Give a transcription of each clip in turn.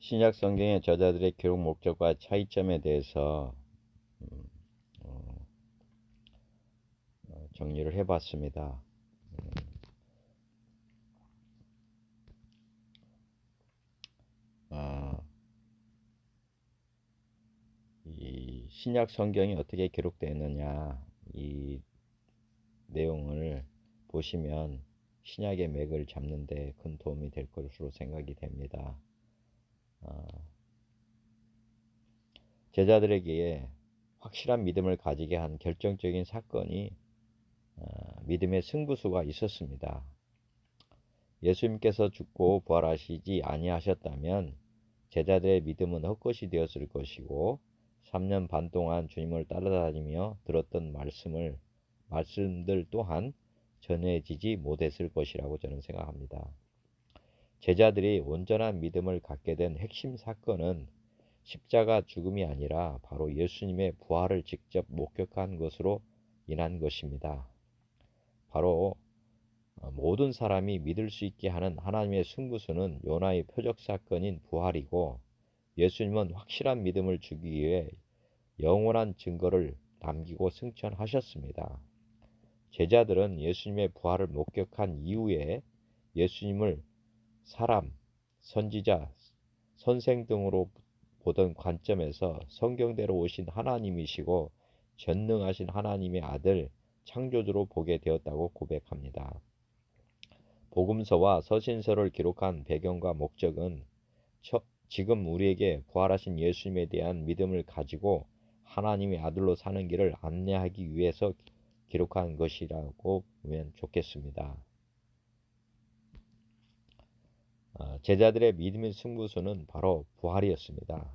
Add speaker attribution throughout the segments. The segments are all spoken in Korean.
Speaker 1: 신약 성경의 저자들의 기록 목적과 차이점에 대해서 음, 어, 정리를 해봤습니다. 아, 이 신약 성경이 어떻게 기록되었느냐, 이 내용을 보시면 신약의 맥을 잡는 데 큰 도움이 될 것으로 생각이 됩니다. 제자들에게 확실한 믿음을 가지게 한 결정적인 사건이 믿음의 승부수가 있었습니다. 예수님께서 죽고 부활하시지 아니하셨다면 제자들의 믿음은 헛것이 되었을 것이고 3년 반 동안 주님을 따라다니며 들었던 말씀들 또한 전해지지 못했을 것이라고 저는 생각합니다. 제자들이 온전한 믿음을 갖게 된 핵심 사건은 십자가 죽음이 아니라 바로 예수님의 부활을 직접 목격한 것으로 인한 것입니다. 바로 모든 사람이 믿을 수 있게 하는 하나님의 승부수는 요나의 표적 사건인 부활이고, 예수님은 확실한 믿음을 주기 위해 영원한 증거를 남기고 승천하셨습니다. 제자들은 예수님의 부활을 목격한 이후에 예수님을 사람, 선지자, 선생 등으로 보던 관점에서 성경대로 오신 하나님이시고 전능하신 하나님의 아들, 창조주로 보게 되었다고 고백합니다. 복음서와 서신서를 기록한 배경과 목적은 지금 우리에게 부활하신 예수님에 대한 믿음을 가지고 하나님의 아들로 사는 길을 안내하기 위해서 기록한 것이라고 보면 좋겠습니다. 제자들의 믿음의 승부수는 바로 부활이었습니다.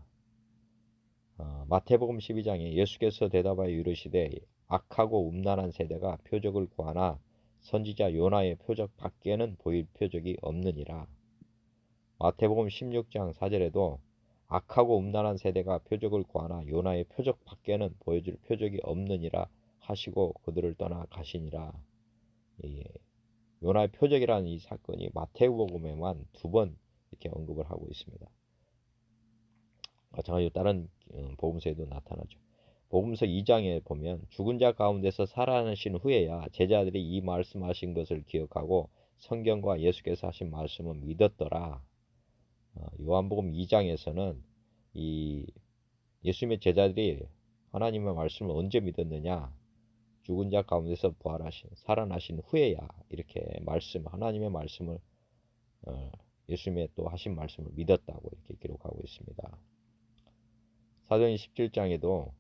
Speaker 1: 마태복음 12장에 예수께서 대답하여 이르시되 악하고 음란한 세대가 표적을 구하나 선지자 요나의 표적 밖에는 보일 표적이 없느니라. 마태복음 16장 4절에도 악하고 음란한 세대가 표적을 구하나 요나의 표적 밖에는 보여줄 표적이 없느니라 하시고 그들을 떠나 가시니라. 요나의 표적이라는 이 사건이 마태복음에만 2번 이렇게 언급을 하고 있습니다. 마찬가지로 다른 복음서에도 나타나죠. 복음서 2장에 보면 죽은 자 가운데서 살아나신 후에야 제자들이 이 말씀하신 것을 기억하고 성경과 예수께서 하신 말씀을 믿었더라. 요한복음 2장에서는 이 예수님의 제자들이 하나님의 말씀을 언제 믿었느냐? 죽은 자 가운데서 부활하신 살아나신 후에야 이렇게 하나님의 말씀을 예수님의 또 하신 말씀을 믿었다고 이렇게 기록하고 있습니다. 사도행 17장에도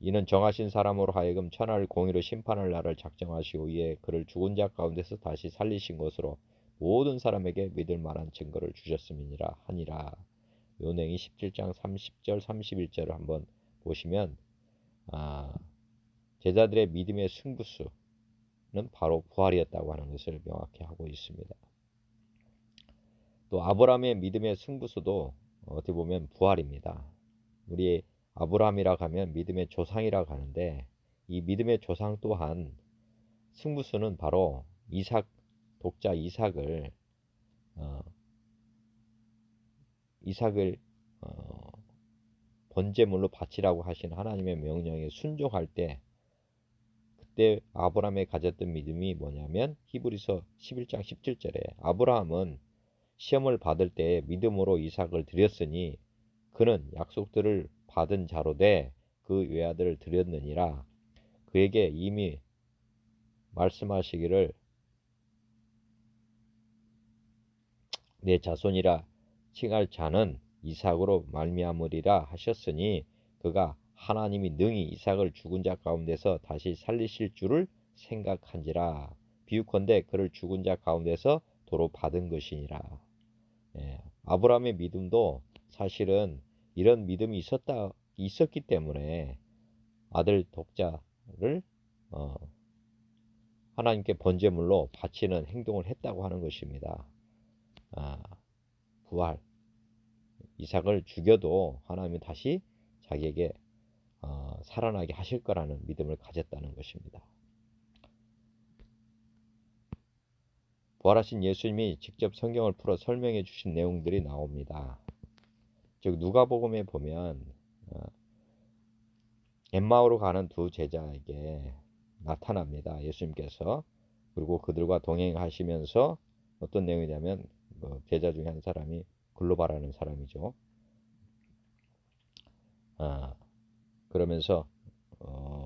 Speaker 1: 이는 정하신 사람으로 하여금 천하를 공의로 심판할 날을 작정하시고 이에 그를 죽은 자 가운데서 다시 살리신 것으로 모든 사람에게 믿을 만한 증거를 주셨음이니라 하니라. 요한복음 17장 30절 31절을 한번 보시면 제자들의 믿음의 승부수는 바로 부활이었다고 하는 것을 명확히 하고 있습니다. 또 아브라함의 믿음의 승부수도 어떻게 보면 부활입니다. 우리 아브라함이라 하면 믿음의 조상이라고 하는데 이 믿음의 조상 또한 승부수는 바로 독자 이삭을 번제물로 바치라고 하신 하나님의 명령에 순종할 때 그때 아브라함이 가졌던 믿음이 뭐냐면 히브리서 11장 17절에 아브라함은 시험을 받을 때 믿음으로 이삭을 드렸으니 그는 약속들을 받은 자로 돼 그 외아들을 드렸느니라. 그에게 이미 말씀하시기를 내 자손이라 칭할 자는 이삭으로 말미암으리라 하셨으니 그가 하나님이 능히 이삭을 죽은 자 가운데서 다시 살리실 줄을 생각한지라. 비유컨대 그를 죽은 자 가운데서 도로 받은 것이니라. 아브라함의 믿음도 사실은 이런 믿음이 있었기 때문에 아들 독자를 하나님께 번제물로 바치는 행동을 했다고 하는 것입니다. 부활, 이삭을 죽여도 하나님이 다시 자기에게 살아나게 하실 거라는 믿음을 가졌다는 것입니다. 부활하신 예수님이 직접 성경을 풀어 설명해 주신 내용들이 나옵니다. 즉 누가복음에 보면 엠마오로 가는 두 제자에게 나타납니다. 예수님께서. 그리고 그들과 동행하시면서 어떤 내용이냐면 제자 중에 한 사람이 글로바라는 사람이죠. 그러면서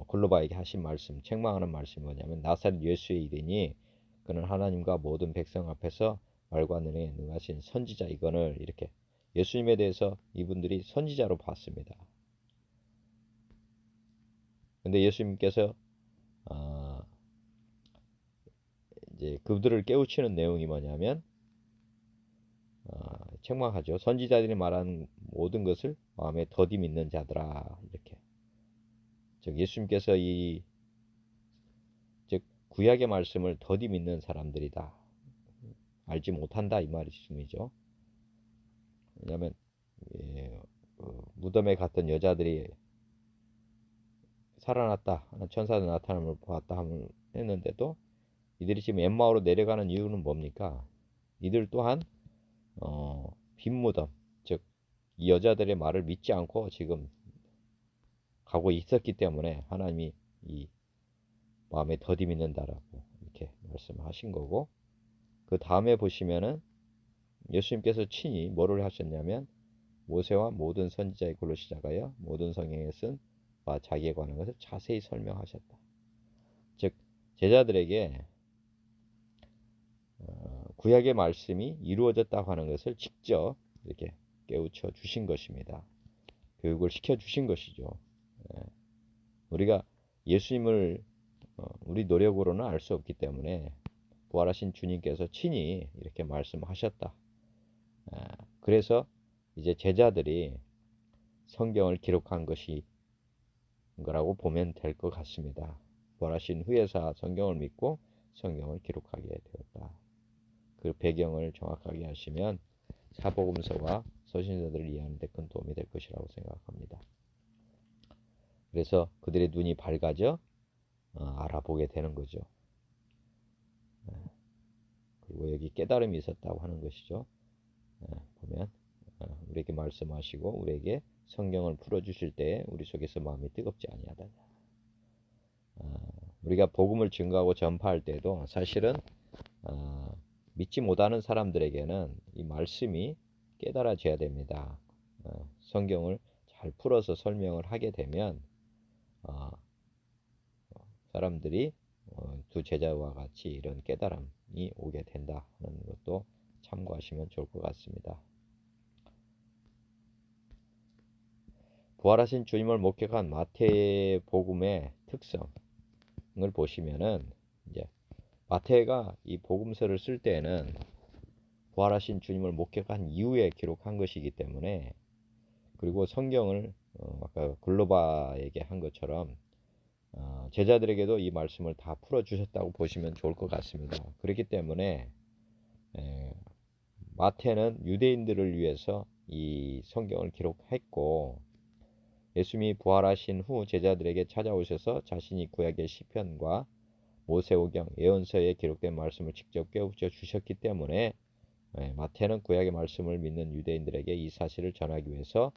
Speaker 1: 글로바에게 하신 말씀, 책망하는 말씀이 뭐냐면 나사렛 예수의 이르니 그는 하나님과 모든 백성 앞에서 말과 능에 능하신 선지자. 이거를 이렇게 예수님에 대해서 이분들이 선지자로 봤습니다. 근데 예수님께서 이제 그들을 깨우치는 내용이 뭐냐면 책망하죠. 선지자들이 말하는 모든 것을 마음에 더디 믿는 자들아. 이렇게. 즉 예수님께서 즉 구약의 말씀을 더디 믿는 사람들이다. 알지 못한다 이 말씀이죠. 왜냐하면 무덤에 갔던 여자들이 살아났다, 천사들 나타남을 보았다 했는데도 이들이 지금 엠마오로 내려가는 이유는 뭡니까? 이들 또한 빈 무덤, 즉 이 여자들의 말을 믿지 않고 지금 가고 있었기 때문에 하나님이 이 마음에 더디 믿는다라고 이렇게 말씀하신 거고, 그 다음에 보시면은 예수님께서 친히 뭐를 하셨냐면 모세와 모든 선지자의 글로 시작하여 모든 성경에 쓴 바 자기에 관한 것을 자세히 설명하셨다. 즉 제자들에게 구약의 말씀이 이루어졌다고 하는 것을 직접 이렇게 깨우쳐 주신 것입니다. 교육을 시켜 주신 것이죠. 우리가 예수님을 우리 노력으로는 알 수 없기 때문에 부활하신 주님께서 친히 이렇게 말씀하셨다. 그래서 이제 제자들이 성경을 기록한 것이 거라고 보면 될 것 같습니다. 부활하신 후에서 성경을 믿고 성경을 기록하게 되었다. 그 배경을 정확하게 하시면 사복음서와 서신서들을 이해하는 데 큰 도움이 될 것이라고 생각합니다. 그래서 그들의 눈이 밝아져 알아보게 되는 거죠. 그리고 여기 깨달음이 있었다고 하는 것이죠. 보면 우리에게 말씀하시고 우리에게 성경을 풀어주실 때에 우리 속에서 마음이 뜨겁지 아니하다. 우리가 복음을 증거하고 전파할 때도 사실은 믿지 못하는 사람들에게는 이 말씀이 깨달아져야 됩니다. 성경을 잘 풀어서 설명을 하게 되면 사람들이 두 제자와 같이 이런 깨달음이 오게 된다는 것도 참고하시면 좋을 것 같습니다. 부활하신 주님을 목격한 마태복음의 특성을 보시면은 이제 마태가 이 복음서를 쓸 때에는 부활하신 주님을 목격한 이후에 기록한 것이기 때문에, 그리고 성경을 아까 글로바에게 한 것처럼 제자들에게도 이 말씀을 다 풀어주셨다고 보시면 좋을 것 같습니다. 그렇기 때문에 마태는 유대인들을 위해서 이 성경을 기록했고, 예수님이 부활하신 후 제자들에게 찾아오셔서 자신이 구약의 시편과 모세오경, 예언서에 기록된 말씀을 직접 깨우쳐 주셨기 때문에 마태는 구약의 말씀을 믿는 유대인들에게 이 사실을 전하기 위해서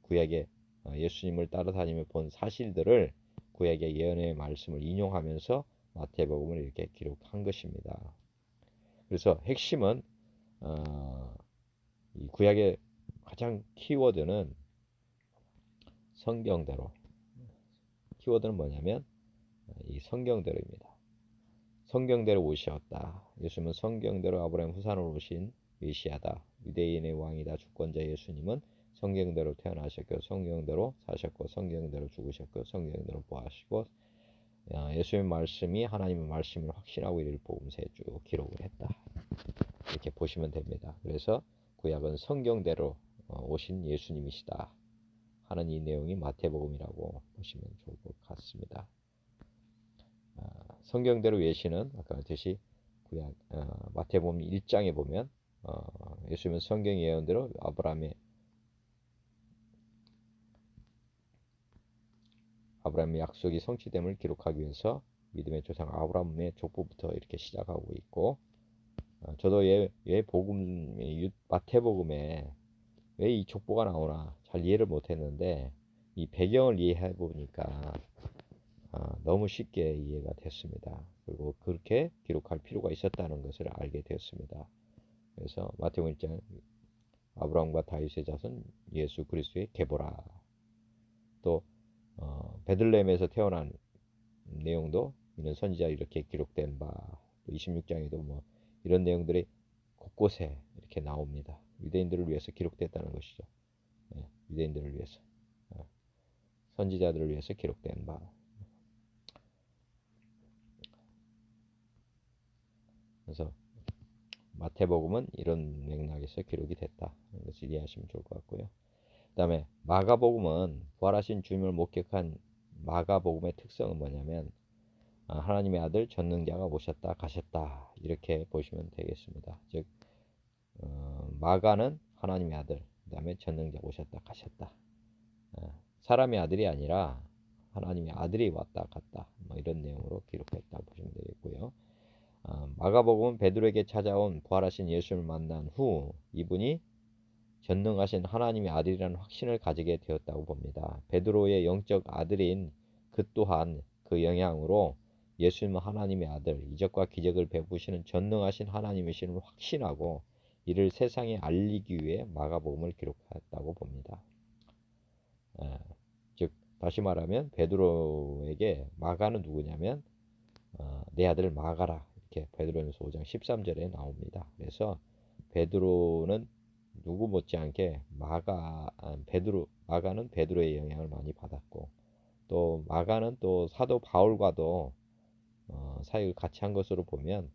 Speaker 1: 구약의 예수님을 따라다니며 본 사실들을 구약의 예언의 말씀을 인용하면서 마태복음을 이렇게 기록한 것입니다. 그래서 핵심은 이 구약의 가장 키워드는 성경대로. 키워드는 뭐냐면 이 성경대로입니다. 성경대로 오셨다. 예수님은 성경대로 아브라함 후손으로 오신 메시아다. 유대인의 왕이다. 주권자 예수님은 성경대로 태어나셨고 성경대로 사셨고 성경대로 죽으셨고 성경대로 부활하시고 예수님의 말씀이 하나님의 말씀을 확신하고 이를 복음서에 쭉 기록을 했다. 이렇게 보시면 됩니다. 그래서 구약은 성경대로 오신 예수님이시다 하는 이 내용이 마태복음이라고 보시면 좋을 것 같습니다. 성경대로 외시는 아까 같이 구약 마태복음 1장에 보면 예수님은 성경 예언대로 아브라함의 약속이 성취됨을 기록하기 위해서 믿음의 조상 아브라함의 족보부터 이렇게 시작하고 있고, 저도 왜 복음 마태복음에 왜 이 족보가 나오나 잘 이해를 못했는데 이 배경을 이해해 보니까 너무 쉽게 이해가 됐습니다. 그리고 그렇게 기록할 필요가 있었다는 것을 알게 되었습니다. 그래서 마태복음 1장 아브라함과 다윗의 자손 예수 그리스도의 계보라. 또 베들레헴에서 태어난 내용도 이는 선지자 이렇게 기록된 바. 26장에도 뭐 이런 내용들이 곳곳에 이렇게 나옵니다. 유대인들을 위해서 기록됐다는 것이죠. 유대인들을 위해서, 선지자들을 위해서 기록된 바. 그래서 마태복음은 이런 맥락에서 기록이 됐다. 이것을 이해하시면 좋을 것 같고요. 그 다음에 마가복음은 부활하신 주님을 목격한 마가복음의 특성은 뭐냐면 하나님의 아들 전능자가 오셨다 가셨다 이렇게 보시면 되겠습니다. 즉 마가는 하나님의 아들, 그 다음에 전능자 오셨다 가셨다. 사람의 아들이 아니라 하나님의 아들이 왔다 갔다 뭐 이런 내용으로 기록했다 보시면 되겠고요. 마가복음은 베드로에게 찾아온 부활하신 예수를 만난 후 이분이 전능하신 하나님의 아들이라는 확신을 가지게 되었다고 봅니다. 베드로의 영적 아들인 그 또한 그 영향으로 예수님은 하나님의 아들, 이적과 기적을 베푸시는 전능하신 하나님이심을 확신하고 이를 세상에 알리기 위해 마가복음을 기록했다고 봅니다. 즉 다시 말하면 베드로에게 마가는 누구냐면 내 아들 마가라 이렇게 베드로전서 5장 13절에 나옵니다. 그래서 베드로는 누구 못지않게 마가는 베드로의 영향을 많이 받았고 또 마가는 또 사도 바울과도 사역을 같이 한 것으로 보면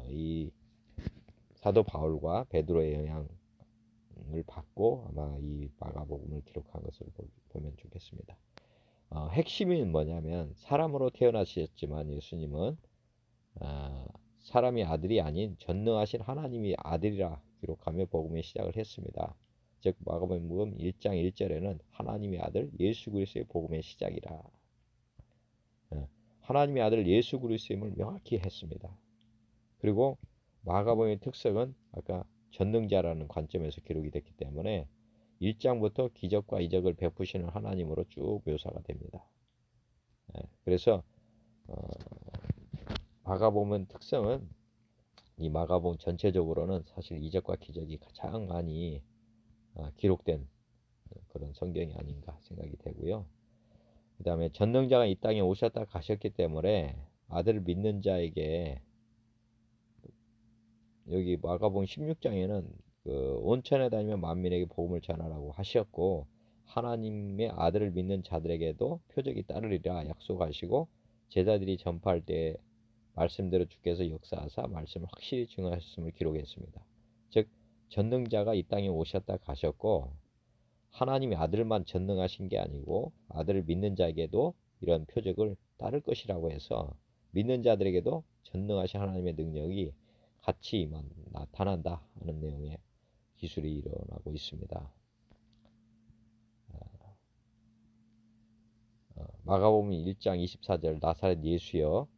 Speaker 1: 이 사도 바울과 베드로의 영향을 받고 아마 이 마가복음을 기록한 것으로 보면 좋겠습니다. 핵심이 뭐냐면 사람으로 태어나셨지만 예수님은 사람이 아들이 아닌 전능하신 하나님이 아들이라 기록하며 복음의 시작을 했습니다. 즉 마가복음 1장 1절에는 하나님의 아들 예수 그리스도의 복음의 시작이라. 하나님의 아들 예수 그리스도임을 명확히 했습니다. 그리고 마가복음의 특성은 아까 전능자라는 관점에서 기록이 됐기 때문에 1장부터 기적과 이적을 베푸시는 하나님으로 쭉 묘사가 됩니다. 그래서 마가복음 특성은 이 마가복음 전체적으로는 사실 이적과 기적이 가장 많이 기록된 그런 성경이 아닌가 생각이 되고요. 그 다음에 전능자가 이 땅에 오셨다 가셨기 때문에 아들을 믿는 자에게 여기 마가복음 16장에는 그 온천에 다니며 만민에게 복음을 전하라고 하셨고 하나님의 아들을 믿는 자들에게도 표적이 따르리라 약속하시고 제자들이 전파할 때 말씀대로 주께서 역사하사 말씀을 확실히 증언하셨음을 기록했습니다. 즉 전능자가 이 땅에 오셨다 가셨고 하나님의 아들만 전능하신 게 아니고 아들을 믿는 자에게도 이런 표적을 따를 것이라고 해서 믿는 자들에게도 전능하신 하나님의 능력이 같이 나타난다 하는 내용의 기술이 일어나고 있습니다. 마가복음 1장 24절 나사렛 예수여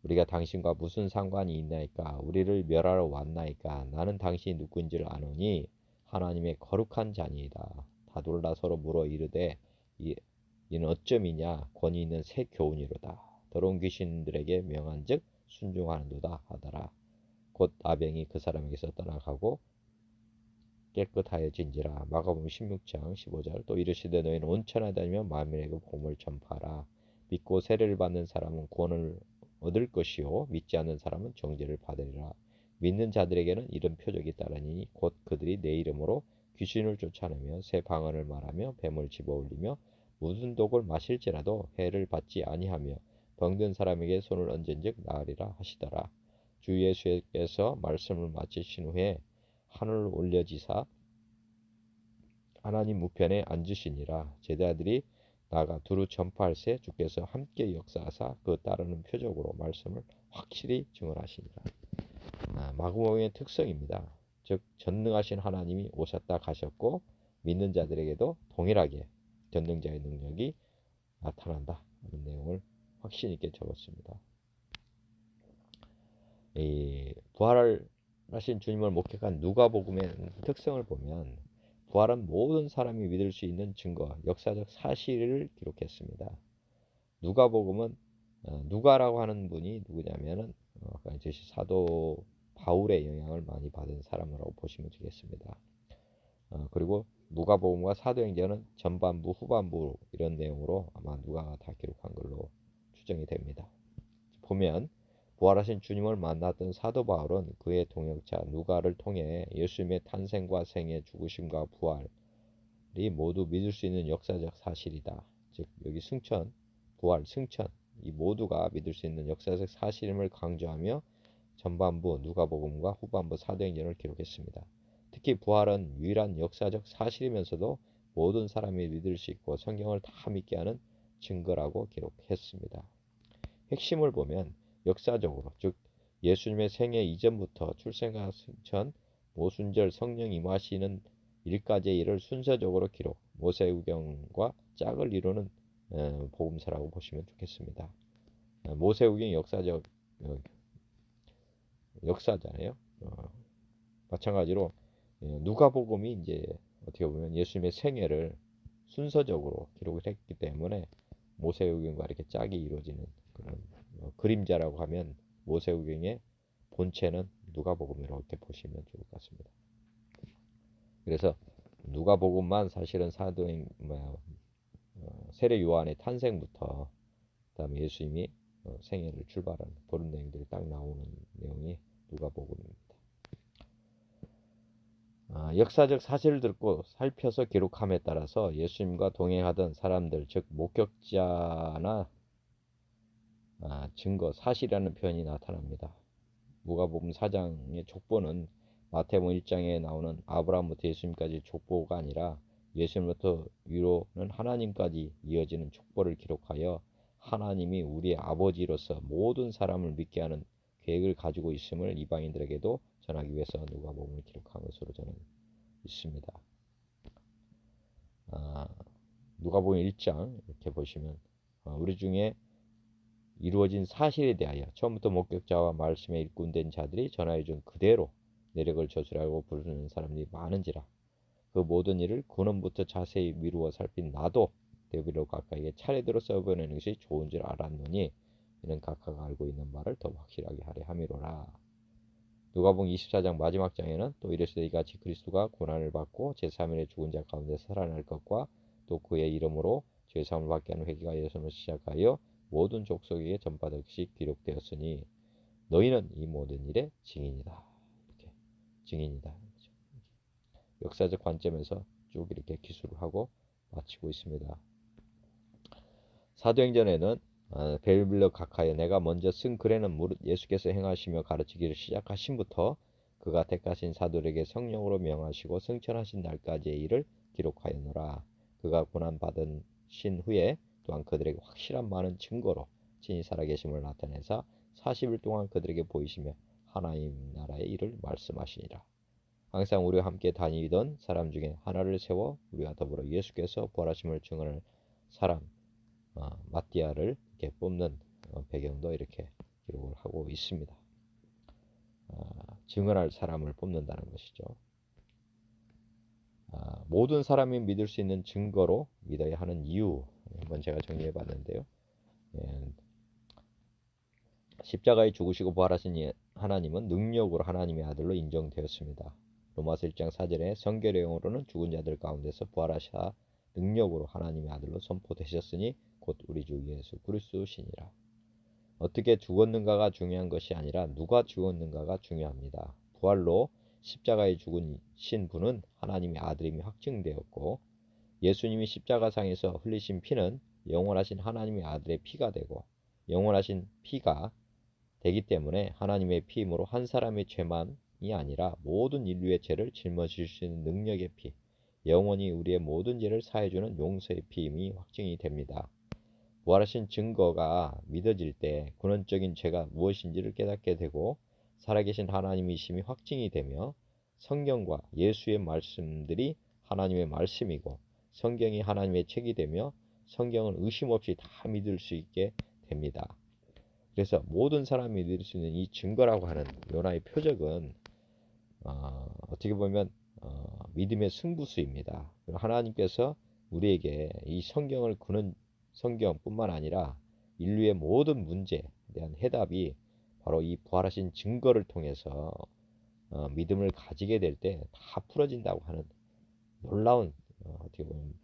Speaker 1: 우리가 당신과 무슨 상관이 있나이까 우리를 멸하러 왔나이까 나는 당신이 누구인지를 아노니 하나님의 거룩한 자니이다. 다 놀라 서로 물어 이르되 이는 어쩜이냐 권위 있는 새 교훈이로다. 더러운 귀신들에게 명한즉 순종하는도다 하더라. 곧 아병이 그 사람에게서 떠나가고 깨끗하여진지라. 마가복음 16장 15절 또 이르시되 너희는 온천에 다니며 만민에게 복음을 전파하라. 믿고 세례를 받는 사람은 구원을 얻을 것이요 믿지 않는 사람은 정죄를 받으리라. 믿는 자들에게는 이런 표적이 따르니 곧 그들이 내 이름으로 귀신을 쫓아내며 새 방언을 말하며 뱀을 집어올리며 무슨 독을 마실지라도 해를 받지 아니하며 병든 사람에게 손을 얹은즉 나으리라 하시더라. 주 예수께서 말씀을 마치신 후에 하늘을 올려지사 하나님 우편에 앉으시니라. 제자들이 나가 두루 전파할새 주께서 함께 역사하사 그 따르는 표적으로 말씀을 확실히 증언하시니라. 마가복음의 특성입니다. 즉 전능하신 하나님이 오셨다 가셨고 믿는 자들에게도 동일하게 전능자의 능력이 나타난다 하는 내용을 확신 있게 적었습니다. 이 부활하신 주님을 목격한 누가복음의 특성을 보면 부활은 모든 사람이 믿을 수 있는 증거, 역사적 사실을 기록했습니다. 누가복음은 누가라고 하는 분이 누구냐면은 사도 바울의 영향을 많이 받은 사람이라고 보시면 되겠습니다. 그리고 누가복음과 사도행전은 전반부, 후반부 이런 내용으로 아마 누가가 다 기록한 걸로 추정이 됩니다. 보면 부활하신 주님을 만났던 사도 바울은 그의 동역자 누가를 통해 예수님의 탄생과 생애, 죽으심과 부활이 모두 믿을 수 있는 역사적 사실이다. 즉 여기 승천, 부활, 승천 이 모두가 믿을 수 있는 역사적 사실임을 강조하며 전반부 누가복음과 후반부 사도행전을 기록했습니다. 특히 부활은 유일한 역사적 사실이면서도 모든 사람이 믿을 수 있고 성경을 다 믿게 하는 증거라고 기록했습니다. 핵심을 보면 역사적으로, 즉 예수님의 생애 이전부터 출생과 승천, 모순절, 성령 임하시는 일까지의 일을 순서적으로 기록, 모세우경과 짝을 이루는 복음서라고 보시면 좋겠습니다. 모세우경이 역사잖아요. 마찬가지로 누가복음이 이제 어떻게 보면 예수님의 생애를 순서적으로 기록을 했기 때문에 모세우경과 이렇게 짝이 이루어지는 그런 그림자라고 하면 모세우경의 본체는 누가복음이라고 이렇게 보시면 좋을 것 같습니다. 그래서 누가복음만 사실은 세례 요한의 탄생부터 그다음에 예수님이 생애를 출발하는 그런 내용들이 딱 나오는 내용이 누가복음입니다. 역사적 사실을 듣고 살펴서 기록함에 따라서 예수님과 동행하던 사람들, 즉 목격자나 증거, 사실이라는 표현이 나타납니다. 누가복음 4장의 족보는 마태복음 1장에 나오는 아브라함부터 예수님까지 족보가 아니라 예수님부터 위로는 하나님까지 이어지는 족보를 기록하여 하나님이 우리의 아버지로서 모든 사람을 믿게 하는 계획을 가지고 있음을 이방인들에게도 전하기 위해서 누가복음을 기록한 것으로 저는 있습니다. 누가복음 1장 이렇게 보시면 우리 중에 이루어진 사실에 대하여 처음부터 목격자와 말씀에 일꾼된 자들이 전하여준 그대로 내력을 저술하고 부르는 사람들이 많은지라 그 모든 일을 근원부터 자세히 미루어 살핀 나도 대비로 각각에게 차례대로 써보내는 것이 좋은 줄 알았노니 이는 각각 알고 있는 말을 더 확실하게 하려 함이로라. 누가복음 24장 마지막 장에는 또 이르시되 이같이 그리스도가 고난을 받고 제3일에 죽은 자 가운데서 살아날 것과 또 그의 이름으로 죄사함을 받게 하는 회개가 예수님을 시작하여 모든 족속에게 전파될 것이 기록되었으니 너희는 이 모든 일의 증인이다. 이렇게 증인이다. 역사적 관점에서 쭉 이렇게 기술을 하고 마치고 있습니다. 사도행전에는 벨빌러 각하여 내가 먼저 쓴 글에는 무릇 예수께서 행하시며 가르치기를 시작하신부터 그가 택하신 사도에게 성령으로 명하시고 승천하신 날까지의 일을 기록하였노라. 그가 고난받은 신 후에 또한 그들에게 확실한 많은 증거로 친히 살아계심을 나타내사 40일 동안 그들에게 보이시며 하나님 나라의 일을 말씀하시니라. 항상 우리와 함께 다니던 사람 중에 하나를 세워 우리와 더불어 예수께서 부활하심을 증언할 사람 마띠아를 이렇게 뽑는 배경도 이렇게 기록을 하고 있습니다. 증언할 사람을 뽑는다는 것이죠. 모든 사람이 믿을 수 있는 증거로 믿어야 하는 이유 한번 제가 정리해 봤는데요. 십자가에 죽으시고 부활하신 하나님은 능력으로 하나님의 아들로 인정되었습니다. 로마서 1장 4절에 성경 내용으로는 죽은 자들 가운데서 부활하사 능력으로 하나님의 아들로 선포되셨으니 곧 우리 주 예수 그리스도시니라. 어떻게 죽었는가가 중요한 것이 아니라 누가 죽었는가가 중요합니다. 부활로 십자가에 죽으신 분은 하나님의 아들임이 확증되었고 예수님이 십자가상에서 흘리신 피는 영원하신 하나님의 아들의 피가 되고 영원하신 피가 되기 때문에 하나님의 피임으로 한 사람의 죄만이 아니라 모든 인류의 죄를 짊어질 수 있는 능력의 피, 영원히 우리의 모든 죄를 사해주는 용서의 피임이 확증이 됩니다. 부활하신 증거가 믿어질 때 근원적인 죄가 무엇인지를 깨닫게 되고 살아계신 하나님이심이 확증이 되며 성경과 예수의 말씀들이 하나님의 말씀이고 성경이 하나님의 책이 되며 성경을 의심 없이 다 믿을 수 있게 됩니다. 그래서 모든 사람이 믿을 수 있는 이 증거라고 하는 요나의 표적은 어떻게 보면 믿음의 승부수입니다. 하나님께서 우리에게 이 성경을 그는 성경뿐만 아니라 인류의 모든 문제에 대한 해답이 바로 이 부활하신 증거를 통해서 믿음을 가지게 될 때 다 풀어진다고 하는 놀라운 어떻게 보면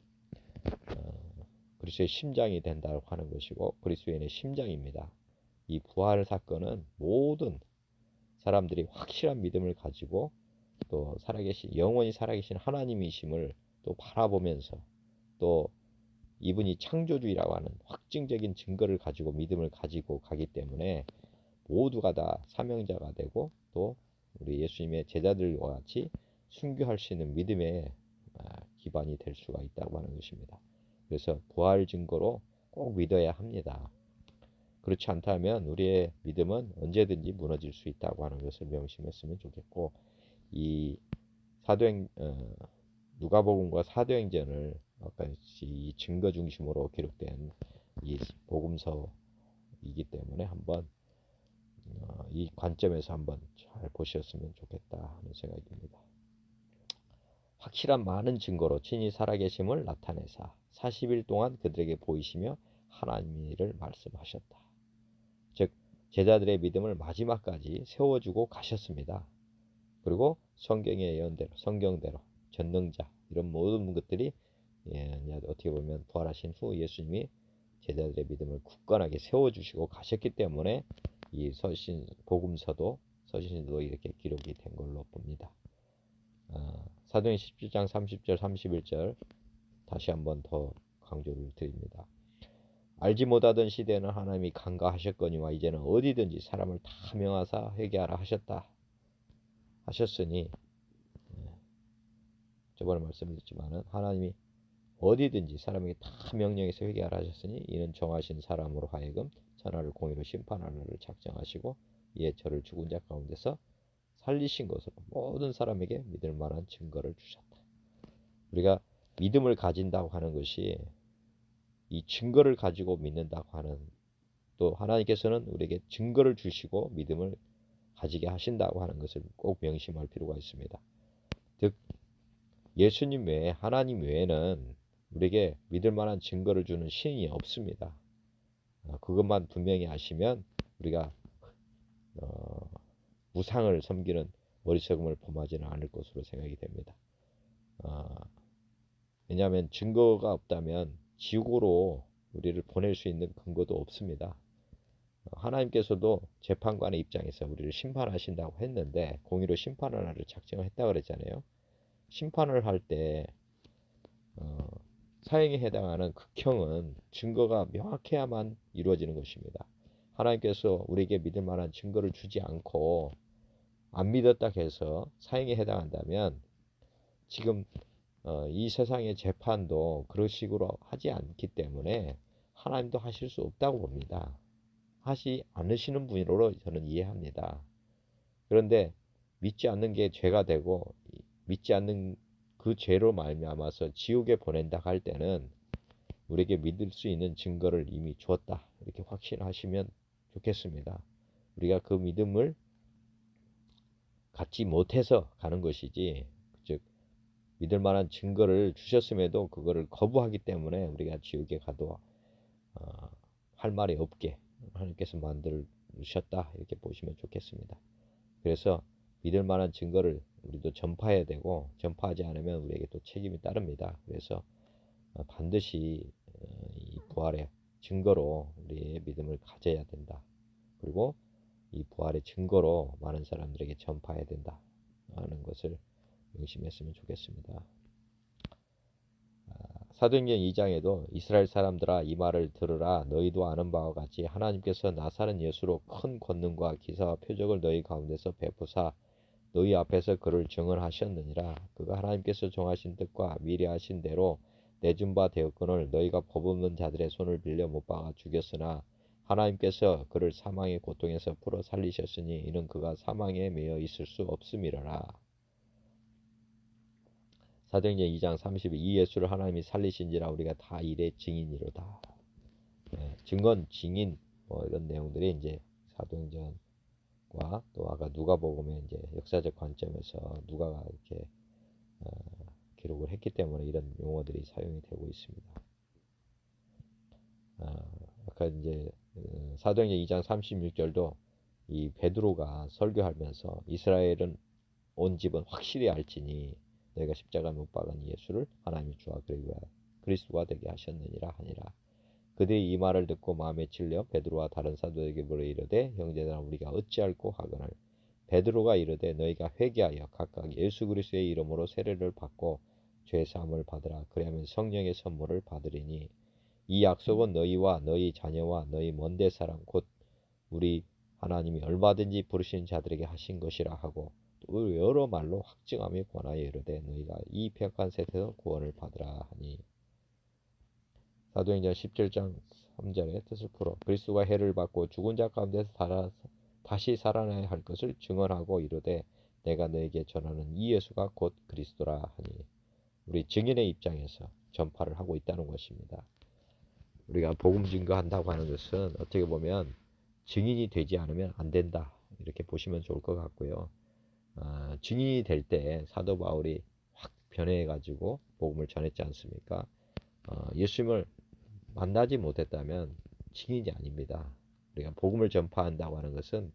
Speaker 1: 그리스도의 심장이 된다고 하는 것이고 그리스도인의 심장입니다. 이 부활 사건은 모든 사람들이 확실한 믿음을 가지고 또 살아계신 영원히 살아계신 하나님이심을 또 바라보면서 또 이분이 창조주의라고 하는 확증적인 증거를 가지고 믿음을 가지고 가기 때문에 모두가 다 사명자가 되고 또 우리 예수님의 제자들과 같이 순교할 수 있는 믿음의 기반이 될 수가 있다고 하는 것입니다. 그래서 부활 증거로 꼭 믿어야 합니다. 그렇지 않다면 우리의 믿음은 언제든지 무너질 수 있다고 하는 것을 명심했으면 좋겠고 이 누가복음과 사도행전을 아까 이 증거 중심으로 기록된 이 복음서이기 때문에 한번 이 관점에서 한번 잘 보셨으면 좋겠다 하는 생각이 듭니다. 확실한 많은 증거로 친히 살아계심을 나타내사 40일 동안 그들에게 보이시며 하나님의 일을 말씀하셨다. 즉 제자들의 믿음을 마지막까지 세워주고 가셨습니다. 그리고 성경의 예언대로 성경대로 전능자 이런 모든 것들이 어떻게 보면 부활하신 후 예수님이 제자들의 믿음을 굳건하게 세워주시고 가셨기 때문에 이 복음서도 서신도 이렇게 기록이 된 걸로 봅니다. 사도행 17장 30절 31절 다시 한번 더 강조를 드립니다. 알지 못하던 시대에는 하나님이 간과하셨거니와 이제는 어디든지 사람을 다 명하사 회개하라 하셨으니 저번에 말씀드렸지만은 하나님이 어디든지 사람에게 다 명령해서 회개하라 하셨으니 이는 정하신 사람으로 하여금 천하를 공의로 심판하느를 작정하시고 이에 저를 죽은 자 가운데서 살리신 것으로 모든 사람에게 믿을 만한 증거를 주셨다. 우리가 믿음을 가진다고 하는 것이 이 증거를 가지고 믿는다고 하는 또 하나님께서는 우리에게 증거를 주시고 믿음을 가지게 하신다고 하는 것을 꼭 명심할 필요가 있습니다. 즉 예수님 외에 하나님 외에는 우리에게 믿을 만한 증거를 주는 신이 없습니다. 그것만 분명히 아시면 우리가 우상을 섬기는 어리석음을 범하지는 않을 것으로 생각이 됩니다. 왜냐하면 증거가 없다면 지옥으로 우리를 보낼 수 있는 근거도 없습니다. 하나님께서도 재판관의 입장에서 우리를 심판하신다고 했는데 공의로 심판을 하를 작정했다고 그랬잖아요. 심판을 할 때 사형에 해당하는 극형은 증거가 명확해야만 이루어지는 것입니다. 하나님께서 우리에게 믿을 만한 증거를 주지 않고 안 믿었다 해서 사형에 해당한다면 지금 이 세상의 재판도 그런 식으로 하지 않기 때문에 하나님도 하실 수 없다고 봅니다. 하지 않으시는 분으로 저는 이해합니다. 그런데 믿지 않는 게 죄가 되고 믿지 않는 그 죄로 말미암아서 지옥에 보낸다 할 때는 우리에게 믿을 수 있는 증거를 이미 주었다 이렇게 확신하시면 좋겠습니다. 우리가 그 믿음을 갖지 못해서 가는 것이지 즉 믿을 만한 증거를 주셨음에도 그거를 거부하기 때문에 우리가 지옥에 가도 할 말이 없게 하나님께서 만들으셨다 이렇게 보시면 좋겠습니다. 그래서 믿을 만한 증거를 우리도 전파해야 되고 전파하지 않으면 우리에게 또 책임이 따릅니다. 그래서 반드시 이 부활의 증거로 우리의 믿음을 가져야 된다. 그리고 이 부활의 증거로 많은 사람들에게 전파해야 된다 하는 것을 명심했으면 좋겠습니다. 사도행전 2장에도 이스라엘 사람들아 이 말을 들으라 너희도 아는 바와 같이 하나님께서 나사렛 예수로 큰 권능과 기사와 표적을 너희 가운데서 베푸사 너희 앞에서 그를 증언하셨느니라. 그가 하나님께서 정하신 뜻과 미리 하신 대로 내준 바 되었거늘 너희가 법없는 자들의 손을 빌려 못 박아 죽였으나 하나님께서 그를 사망의 고통에서 풀어 살리셨으니 이는 그가 사망에 매여 있을 수 없음이라라. 사도행전 2장 32 이 예수를 하나님이 살리신지라 우리가 다 이래 증인이로다. 증언, 증인 뭐 이런 내용들이 이제 사도행전과 또 아까 누가복음의 이제 역사적 관점에서 누가가 이렇게 기록을 했기 때문에 이런 용어들이 사용이 되고 있습니다. 아까 이제 사도행전 2장 36절도 이 베드로가 설교하면서 이스라엘은 온 집은 확실히 알지니 너희가 십자가 못 박은 예수를 하나님의 주와 그리스도가 되게 하셨느니라 하니라. 그들이 이 말을 듣고 마음에 찔려 베드로와 다른 사도에게 물어 이르되 형제들아 우리가 어찌할꼬 하거늘 베드로가 이르되 너희가 회개하여 각각 예수 그리스도의 이름으로 세례를 받고 죄 사함을 받으라. 그리하면 성령의 선물을 받으리니 이 약속은 너희와 너희 자녀와 너희 먼데 사람 곧 우리 하나님이 얼마든지 부르신 자들에게 하신 것이라 하고 또 여러 말로 확증하며 권하여 이르되 너희가 이 폐역한 세대에서 구원을 받으라 하니. 사도행전 17장 3절의 뜻을 풀어 그리스도가 해를 받고 죽은 자 가운데서 다시 살아나야 할 것을 증언하고 이르되 내가 너에게 전하는 이 예수가 곧 그리스도라 하니. 우리 증인의 입장에서 전파를 하고 있다는 것입니다. 우리가 복음 증거한다고 하는 것은 어떻게 보면 증인이 되지 않으면 안 된다 이렇게 보시면 좋을 것 같고요. 증인이 될 때 사도 바울이 확 변해 가지고 복음을 전했지 않습니까? 예수님을 만나지 못했다면 증인이 아닙니다. 우리가 복음을 전파한다고 하는 것은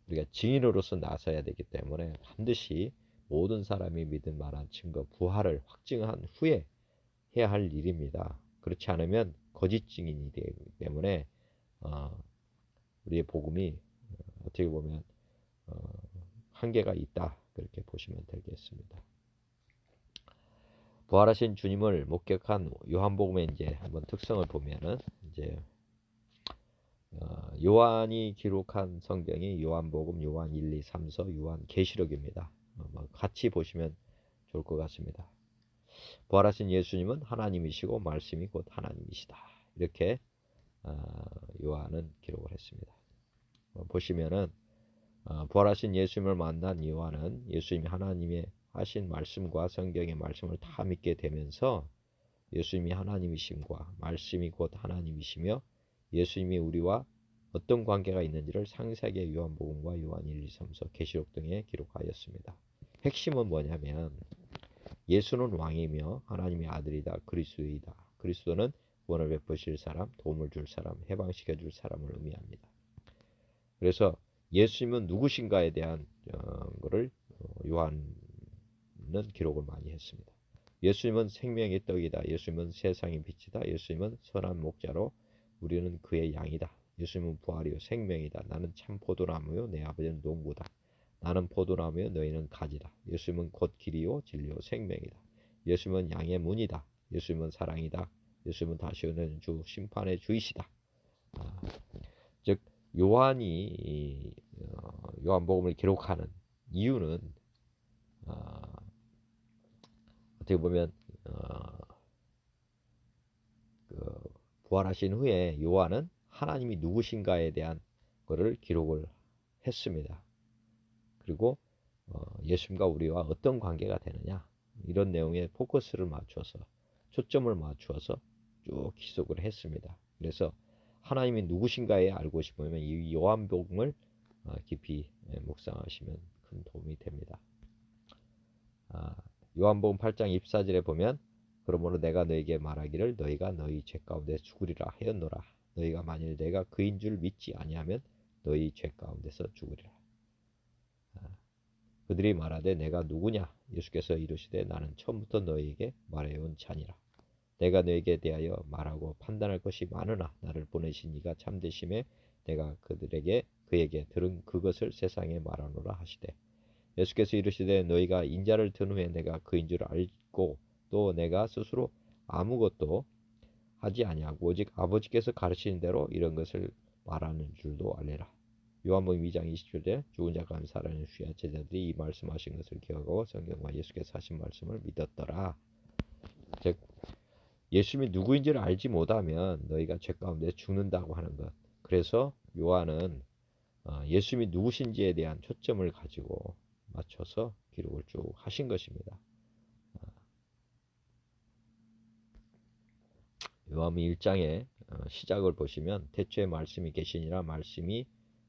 Speaker 1: 우리가 증인으로서 나서야 되기 때문에 반드시 모든 사람이 믿을 만한 증거, 부활을 확증한 후에 해야 할 일입니다. 그렇지 않으면 거짓 증인이 되기 때문에 우리의 복음이 어떻게 보면 한계가 있다 그렇게 보시면 되겠습니다. 부활하신 주님을 목격한 요한복음의 이제 한번 특성을 보면은 이제 요한이 기록한 성경이 요한복음, 요한 1, 2, 3서, 요한 계시록입니다. 같이 보시면 좋을 것 같습니다. 부활하신 예수님은 하나님이시고 말씀이 곧 하나님이시다. 이렇게 요한은 기록을 했습니다. 보시면은 부활하신 예수님을 만난 요한은 예수님이 하나님의 하신 말씀과 성경의 말씀을 다 믿게 되면서 예수님이 하나님이심과 말씀이 곧 하나님이시며 예수님이 우리와 어떤 관계가 있는지를 상세하게 요한복음과 요한 1, 2, 3서 계시록 등에 기록하였습니다. 핵심은 뭐냐면 예수는 왕이며 하나님의 아들이다. 그리스도이다. 그리스도는 구원을 베푸실 사람, 도움을 줄 사람, 해방시켜 줄 사람을 의미합니다. 그래서 예수님은 누구신가에 대한 것을 요한은 기록을 많이 했습니다. 예수님은 생명의 떡이다. 예수님은 세상의 빛이다. 예수님은 선한 목자로 우리는 그의 양이다. 예수님은 부활이요 생명이다. 나는 참 포도나무요 내 아버지는 농부다. 나는 포도나무요 너희는 가지다. 예수님은 곧 길이요 진리요 생명이다. 예수님은 양의 문이다. 예수님은 사랑이다. 예수님은 다시 오는 주 심판의 주이시다. 즉 요한이 요한복음을 기록하는 이유는 어떻게 보면 부활하신 후에 요한은 하나님이 누구신가에 대한 것을 기록을 했습니다. 그리고 예수님과 우리와 어떤 관계가 되느냐 이런 내용에 포커스를 맞춰서 초점을 맞추어서 쭉 기록을 했습니다. 그래서 하나님이 누구신가에 알고 싶으면 이 요한복음을 깊이 묵상하시면 큰 도움이 됩니다. 요한복음 8장 24절에 보면 그러므로 내가 너에게 말하기를 너희가 너희 죄 가운데 죽으리라 하였노라. 너희가 만일 내가 그인 줄 믿지 아니하면 너희 죄 가운데서 죽으리라. 그들이 말하되 내가 누구냐? 예수께서 이르시되 나는 처음부터 너희에게 말해온 자니라. 내가 너에게 대하여 말하고 판단할 것이 많으나 나를 보내신 이가 참되심에 내가 그에게 들은 그것을 세상에 말하노라 하시되 예수께서 이르시되 너희가 인자를 든 후에 내가 그인 줄 알고 또 내가 스스로 아무것도 하지 아니하고 오직 아버지께서 가르치신 대로 이런 것을 말하는 줄도 알리라. 요한복음 2장 20절에 죽은 자 가운데 살아있는 주야 제자들이 이 말씀하신 것을 기억하고 성경과 예수께서 하신 말씀을 믿었더라. 즉 예수님이 누구인지를 알지 못하면 너희가 죄 가운데 죽는다고 하는 것. 그래서 요한은 예수님이 누구신지에 대한 초점을 가지고 맞춰서 기록을 쭉 하신 것입니다. 요한복음 1장에 시작을 보시면 태초에 말씀이 계시니라 말씀이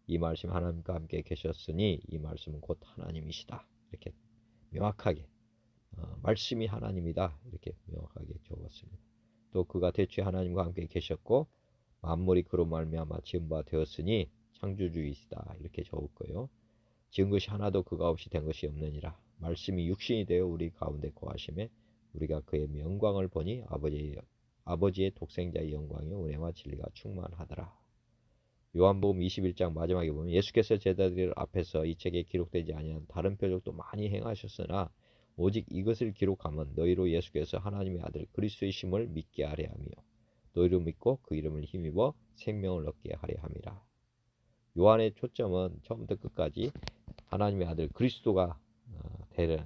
Speaker 1: 이 말씀이 하나님과 함께 계셨으니 이 말씀은 곧 하나님이시다. 이렇게 명확하게 말씀이 하나님이다. 이렇게 명확하게 적었습니다. 또 그가 태초에 하나님과 함께 계셨고 만물이 그로 말미암아 지은 바 되었으니 창조주이시다. 이렇게 적었고요. 지은 것이 하나도 그가 없이 된 것이 없느니라. 말씀이 육신이 되어 우리 가운데 거하심에 우리가 그의 영광을 보니 아버지의 독생자의 영광이요 은혜와 진리가 충만하더라. 요한복음 21장 마지막에 보면 예수께서 제자들 앞에서 이 책에 기록되지 아니한 다른 표적도 많이 행하셨으나 오직 이것을 기록하면 너희로 예수께서 하나님의 아들 그리스도이심을 믿게 하려 하며 너희로 믿고 그 이름을 힘입어 생명을 얻게 하려 함이라. 요한의 초점은 처음부터 끝까지 하나님의 아들 그리스도가 되는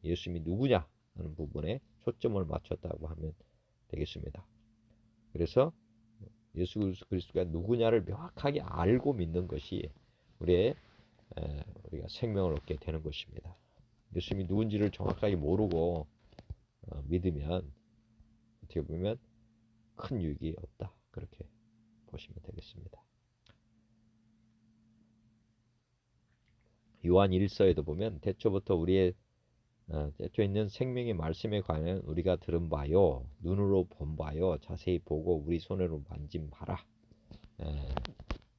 Speaker 1: 예수님이 누구냐 하는 부분에 초점을 맞췄다고 하면 되겠습니다. 그래서 예수 그리스도가 누구냐를 명확하게 알고 믿는 것이 우리가 생명을 얻게 되는 것입니다. 예수님이 누군지를 정확하게 모르고 믿으면 어떻게 보면 큰 유익이 없다. 그렇게 보시면 되겠습니다. 요한 1서에도 보면 태초부터 태초에 있는 생명의 말씀에 관한 우리가 들은 바요 눈으로 본 바요 자세히 보고 우리 손으로 만진 바라.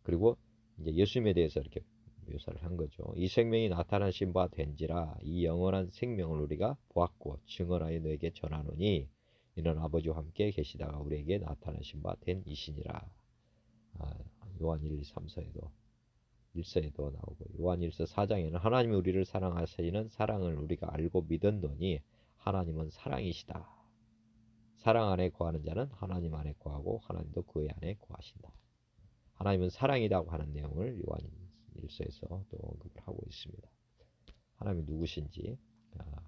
Speaker 1: 그리고 이제 예수님에 대해서 이렇게 묘사를 한 거죠. 이 생명이 나타나신 바 된지라 이 영원한 생명을 우리가 보았고 증언하여 너에게 전하노니 이는 아버지와 함께 계시다가 우리에게 나타나신 바 된 이시니라. 요한 1, 2, 3서에도 1서에도 나오고 요한 1서 4장에는 하나님이 우리를 사랑하시는 사랑을 우리가 알고 믿었노니 하나님은 사랑이시다. 사랑 안에 거하는 자는 하나님 안에 거하고 하나님도 그의 안에 거하신다. 하나님은 사랑이라고 하는 내용을 요한 1서에서 또 언급을 하고 있습니다. 하나님이 누구신지.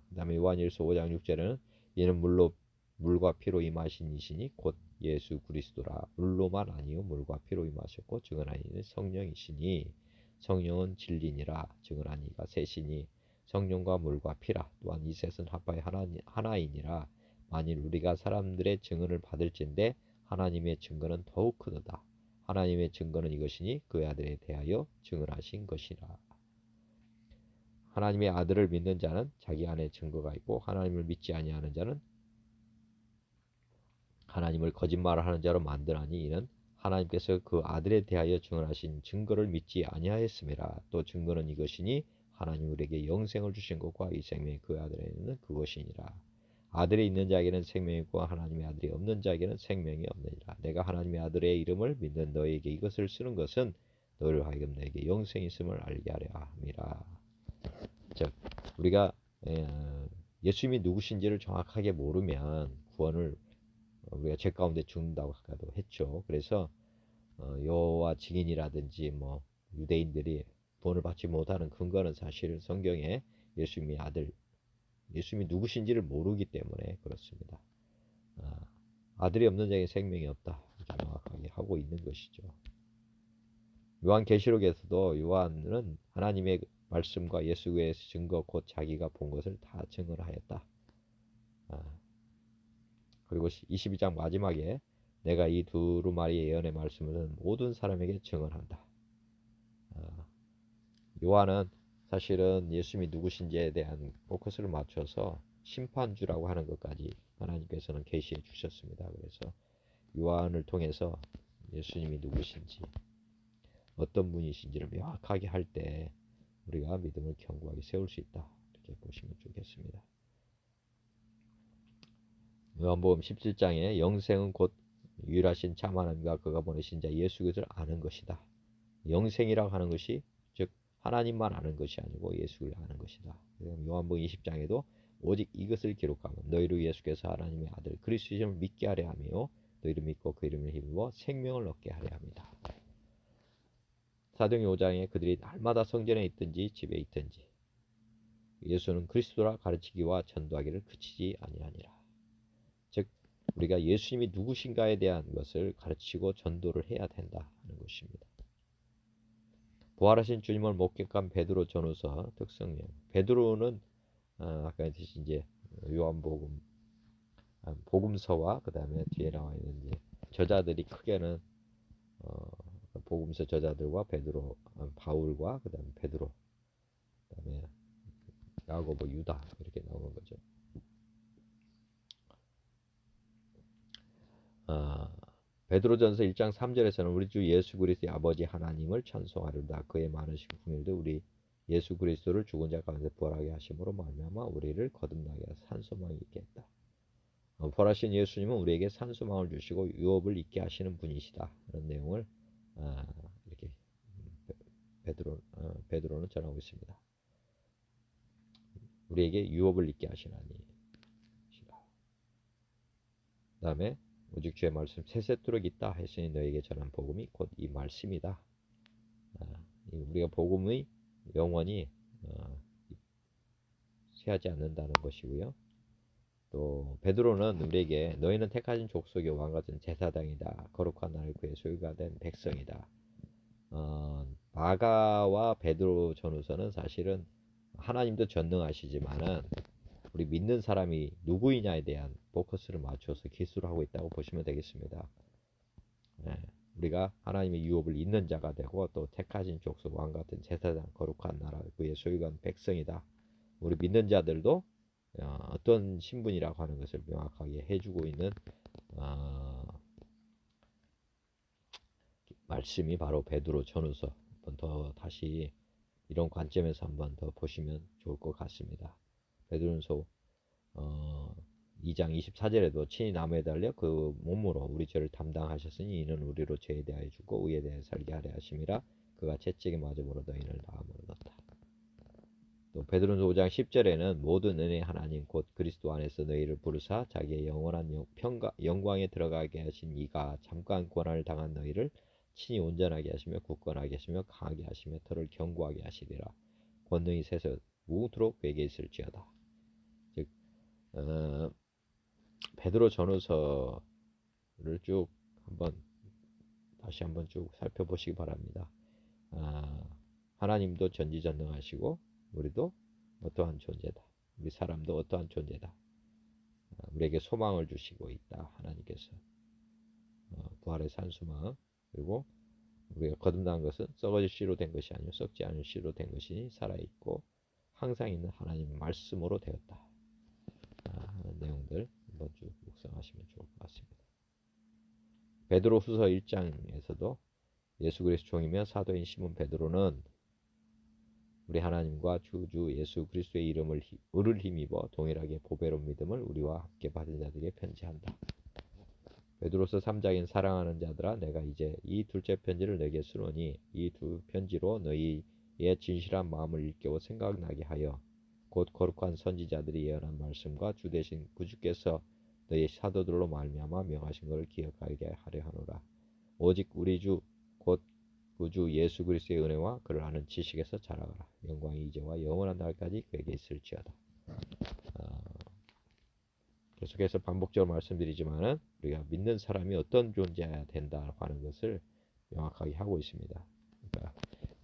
Speaker 1: 그 다음에 요한 1서 5장 6절에는 이는 물과 피로 임하신 이시니 곧 예수 그리스도라. 물로만 아니요 물과 피로 임하셨고 증언하니 성령이시니 성령은 진리니라. 증언한 이가 셋이니 성령과 물과 피라. 또한 이 셋은 합하여 하나이니라. 만일 우리가 사람들의 증언을 받을진대 하나님의 증거는 더욱 크도다. 하나님의 증거는 이것이니 그의 아들에 대하여 증언하신 것이라. 하나님의 아들을 믿는 자는 자기 안에 증거가 있고 하나님을 믿지 아니하는 자는 하나님을 거짓말하는 자로 만드나니 이는 하나님께서 그 아들에 대하여 증언하신 증거를 믿지 아니하였음이라. 또 증거는 이것이니 하나님 우리에게 영생을 주신 것과 이 생명이 그 아들에 있는 그것이니라. 아들이 있는 자에게는 생명이 있고 하나님의 아들이 없는 자에게는 생명이 없느니라. 내가 하나님의 아들의 이름을 믿는 너에게 이것을 쓰는 것은 너를 하여금 너에게 영생이 있음을 알게 하려 함이라. 즉 우리가 예수님이 누구신지를 정확하게 모르면 구원을 우리가 죄 가운데 죽는다고 아까도 했죠. 그래서 여호와 증인이라든지 뭐 유대인들이 구원을 받지 못하는 근거는 사실 성경에 예수님이 누구신지를 모르기 때문에 그렇습니다. 아들이 없는 자에게 생명이 없다. 이렇게 명확하게 하고 있는 것이죠. 요한계시록에서도 요한은 하나님의 말씀과 예수의 증거 곧 자기가 본 것을 다 증언하였다. 그리고 22장 마지막에 내가 이 두루마리 예언의 말씀을 모든 사람에게 증언한다. 요한은 사실은 예수님이 누구신지에 대한 포커스를 맞춰서 심판주라고 하는 것까지 하나님께서는 계시해 주셨습니다. 그래서 요한을 통해서 예수님이 누구신지 어떤 분이신지를 명확하게 할 때 우리가 믿음을 견고하게 세울 수 있다. 이렇게 보시면 좋겠습니다. 요한복음 17장에 영생은 곧 유일하신 참 하나님과 그가 보내신 자 예수 그리스도를 아는 것이다. 영생이라고 하는 것이 즉 하나님만 아는 것이 아니고 예수를 아는 것이다. 요한복음 20장에도 오직 이것을 기록하면 너희로 예수께서 하나님의 아들 그리스도임을 믿게 하려 하며 너희를 믿고 그 이름을 힘입어 생명을 얻게 하려 합니다. 사도행 5장에 그들이 날마다 성전에 있든지 집에 있든지 예수는 그리스도라 가르치기와 전도하기를 그치지 아니하니라. 즉 우리가 예수님이 누구신가에 대한 것을 가르치고 전도를 해야 된다 하는 것입니다. 부활하신 주님을 목격한 베드로 전후서 특성이에요. 베드로는 아까 이제 요한복음 복음서와 그 다음에 뒤에 나와 있는 이제 저자들이 크게는 복음서 저자들과 베드로, 바울과 그다음에 베드로, 그다음에 야고보, 유다 이렇게 나오는 거죠. 베드로전서 1장 3절에서는 우리 주 예수 그리스도의 아버지 하나님을 찬송하리로다. 그의 많으신 긍휼도 우리 예수 그리스도를 죽은 자 가운데 부활하게 하심으로 말미암아 우리를 거듭나게 하사 산소망이 있게 했다. 부활하신 예수님은 우리에게 산소망을 주시고 유업을 있게 하시는 분이시다. 이런 내용을 이렇게 베드로는 전하고 있습니다. 우리에게 유업을 있게 하시나니. 그 다음에 오직 주의 말씀 세세토록 있다 했으니 너에게 전한 복음이 곧 이 말씀이다. 우리가 복음의 영원히 쇠하지 않는다는 것이고요. 또 베드로는 우리에게 너희는 택하신 족속의 왕 같은 제사장이다. 거룩한 나라의 그의 소유가 된 백성이다. 마가와 베드로 전후서는 사실은 하나님도 전능하시지만은 우리 믿는 사람이 누구이냐에 대한 포커스를 맞춰서 기술을 하고 있다고 보시면 되겠습니다. 우리가 하나님의 유업을 잇는 자가 되고 또 택하신 족속 왕 같은 제사장 거룩한 나라 그의 소유가 된 백성이다. 우리 믿는 자들도 어떤 신분이라고 하는 것을 명확하게 해주고 있는 말씀이 바로 베드로 전후서. 한번 더 다시 이런 관점에서 한번 더 보시면 좋을 것 같습니다. 베드로전서 2장 24절에도 친히 나무에 달려 그 몸으로 우리 죄를 담당하셨으니 이는 우리로 죄에 대하여 죽고 의에 대하여 살게 하려 하심이라. 그가 채찍에 맞음으로 너희를 마음으로 넣었다. 또 베드로전서 5장 10절에는 모든 은혜 하나님 곧 그리스도 안에서 너희를 부르사 자기의 영원한 영광에 들어가게 하신 이가 잠깐 고난을 당한 너희를 친히 온전하게 하시며 굳건하게 하시며 강하게 하시며 터를 견고하게 하시리라. 권능이 세서 무토록 그에게 있을지어다. 즉 베드로 전후서를 쭉 다시 한번 쭉 살펴보시기 바랍니다. 하나님도 전지전능하시고 우리도 어떠한 존재다. 우리 사람도 어떠한 존재다. 우리에게 소망을 주시고 있다. 하나님께서 부활의 산소망. 그리고 우리가 거듭난 것은 썩어질 씨로 된 것이 아니요 썩지 않을 씨로 된 것이니 살아있고 항상 있는 하나님의 말씀으로 되었다. 하는 내용들 한번 쭉 묵상하시면 좋을 것 같습니다. 베드로후서 1장에서도 예수 그리스도 종이며 사도인 시몬 베드로는 우리 하나님과 주 예수 그리스도의 이름을 을을 힘입어 동일하게 보배로운 믿음을 우리와 함께 받은 자들에게 편지한다. 베드로서 3장인 사랑하는 자들아 내가 이제 이 둘째 편지를 너에게 쓰노니 이 두 편지로 너희의 진실한 마음을 일깨워 생각나게 하여 곧 거룩한 선지자들이 예언한 말씀과 주 대신 구주께서 너희 사도들로 말미암아 명하신 것을 기억하게 하려 하노라. 오직 우리 주 곧 구주 예수 그리스도의 은혜와 그를 아는 지식에서 자라가라. 영광이 이제와 영원한 날까지 그에게 있을지어다. 계속해서 반복적으로 말씀드리지만은 우리가 믿는 사람이 어떤 존재여야 된다고 하는 것을 명확하게 하고 있습니다. 그러니까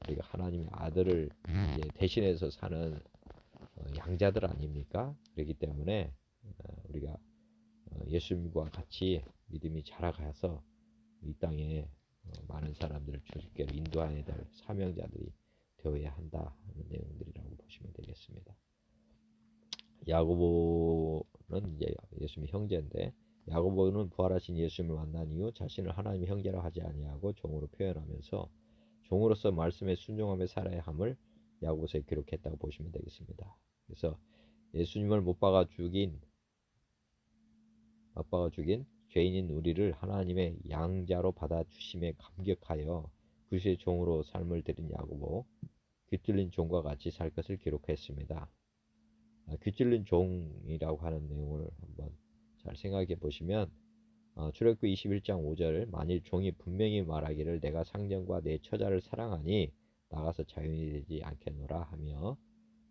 Speaker 1: 우리가 하나님의 아들을 이제 대신해서 사는 양자들 아닙니까? 그렇기 때문에 우리가 예수님과 같이 믿음이 자라가서 이 땅에 많은 사람들을 주님께로 인도해야 될 사명자들이 되어야 한다 하는 내용들이라고 보시면 되겠습니다. 야고보는 이제 예수님의 형제인데 야고보는 부활하신 예수님을 만난 이후 자신을 하나님의 형제라 하지 아니하고 종으로 표현하면서 종으로서 말씀에 순종하며 살아야 함을 야고보서에 기록했다고 보시면 되겠습니다. 그래서 예수님을 못 박아 죽인 죄인인 우리를 하나님의 양자로 받아주심에 감격하여 그리스도의 종으로 삶을 들인 야고보, 귀뚫린 종과 같이 살 것을 기록했습니다. 귀뚫린 종이라고 하는 내용을 한번 잘 생각해 보시면 출애굽기 21장 5절 만일 종이 분명히 말하기를 내가 상전과 내 처자를 사랑하니 나가서 자유인이 되지 않겠노라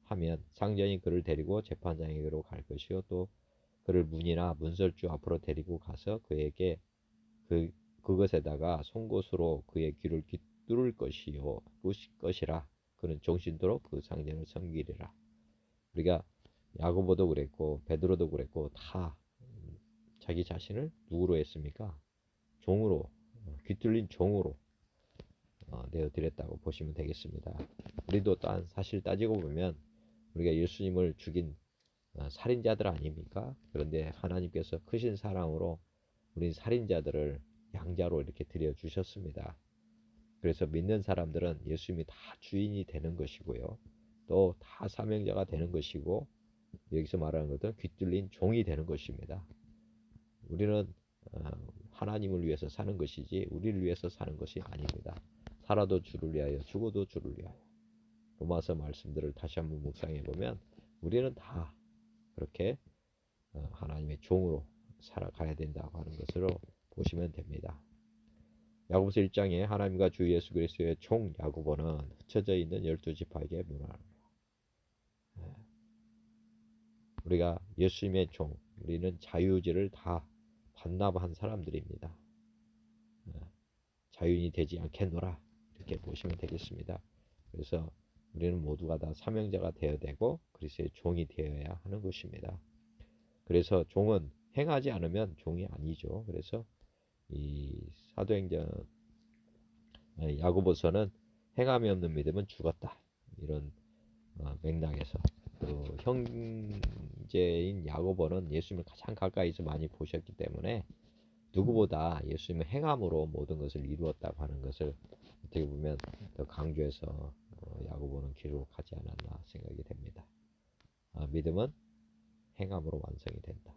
Speaker 1: 하면 상전이 그를 데리고 재판장에게로 갈 것이요 또 그를 문이나 문설주 앞으로 데리고 가서 그에게 그것에다가 송곳으로 그의 귀를 뚫을 것이라 그는 종신토록 그 상전을 섬기리라. 우리가 야고보도 그랬고 베드로도 그랬고 다 자기 자신을 누구로 했습니까? 종으로 귀뚫린 종으로 내어드렸다고 보시면 되겠습니다. 우리도 또한 사실 따지고 보면 우리가 예수님을 죽인 살인자들 아닙니까? 그런데 하나님께서 크신 사랑으로 우리 살인자들을 양자로 이렇게 드려주셨습니다. 그래서 믿는 사람들은 예수님이 다 주인이 되는 것이고요. 또 다 사명자가 되는 것이고, 여기서 말하는 것은 귀뚫린 종이 되는 것입니다. 우리는 하나님을 위해서 사는 것이지 우리를 위해서 사는 것이 아닙니다. 살아도 주를 위하여 죽어도 주를 위하여. 로마서 말씀들을 다시 한번 묵상해 보면 우리는 다 그렇게 하나님의 종으로 살아가야 된다고 하는 것으로 보시면 됩니다. 야고보서 1장에 하나님과 주 예수 그리스도의 종 야고보는 흩어져 있는 12지파에게 문안합니다. 우리가 예수님의 종, 우리는 자유의지를 다 반납한 사람들입니다. 자유인이 되지 않겠노라 이렇게 보시면 되겠습니다. 그래서 우리는 모두가 다 사명자가 되어야 되고 그리스도의 종이 되어야 하는 것입니다. 그래서 종은 행하지 않으면 종이 아니죠. 그래서 이 사도행전 야고보서는 행함이 없는 믿음은 죽었다 이런 맥락에서 또 형제인 야고보는 예수님을 가장 가까이서 많이 보셨기 때문에 누구보다 예수님의 행함으로 모든 것을 이루었다고 하는 것을 어떻게 보면 더 강조해서 야고보는 기록하지 않았나 생각이 됩니다. 믿음은 행함으로 완성이 된다.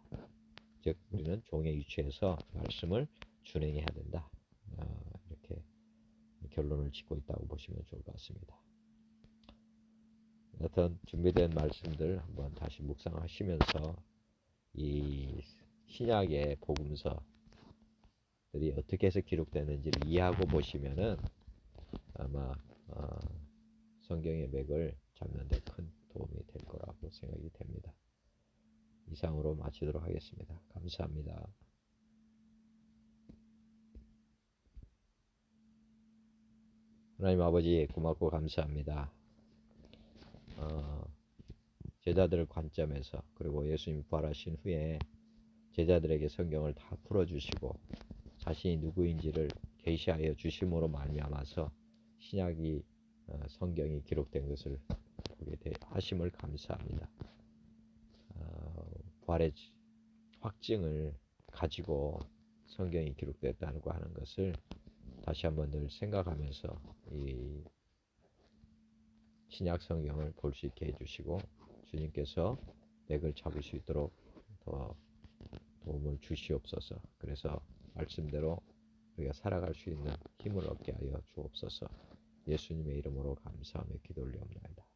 Speaker 1: 즉 우리는 종의 위치에서 말씀을 준행해야 된다. 이렇게 결론을 짓고 있다고 보시면 좋을 것 같습니다. 여튼 준비된 말씀들 한번 다시 묵상하시면서 이 신약의 복음서들이 어떻게 해서 기록되는지를 이해하고 보시면은 아마 성경의 맥을 잡는 데 큰 도움이 될 거라고 생각이 됩니다. 이상으로 마치도록 하겠습니다. 감사합니다. 하나님 아버지 고맙고 감사합니다. 제자들 관점에서 그리고 예수님 부활하신 후에 제자들에게 성경을 다 풀어주시고 자신이 누구인지를 계시하여 주심으로 말미암아서 신약이 성경이 기록된 것을 보게 하심을 감사합니다. 부활의 확증을 가지고 성경이 기록됐다는 거 하는 것을 다시 한번 늘 생각하면서 이 신약 성경을 볼 수 있게 해주시고 주님께서 맥을 잡을 수 있도록 더 도움을 주시옵소서. 그래서 말씀대로 우리가 살아갈 수 있는 힘을 얻게 하여 주옵소서. 예수님의 이름으로 감사하며 기도 올리옵나이다.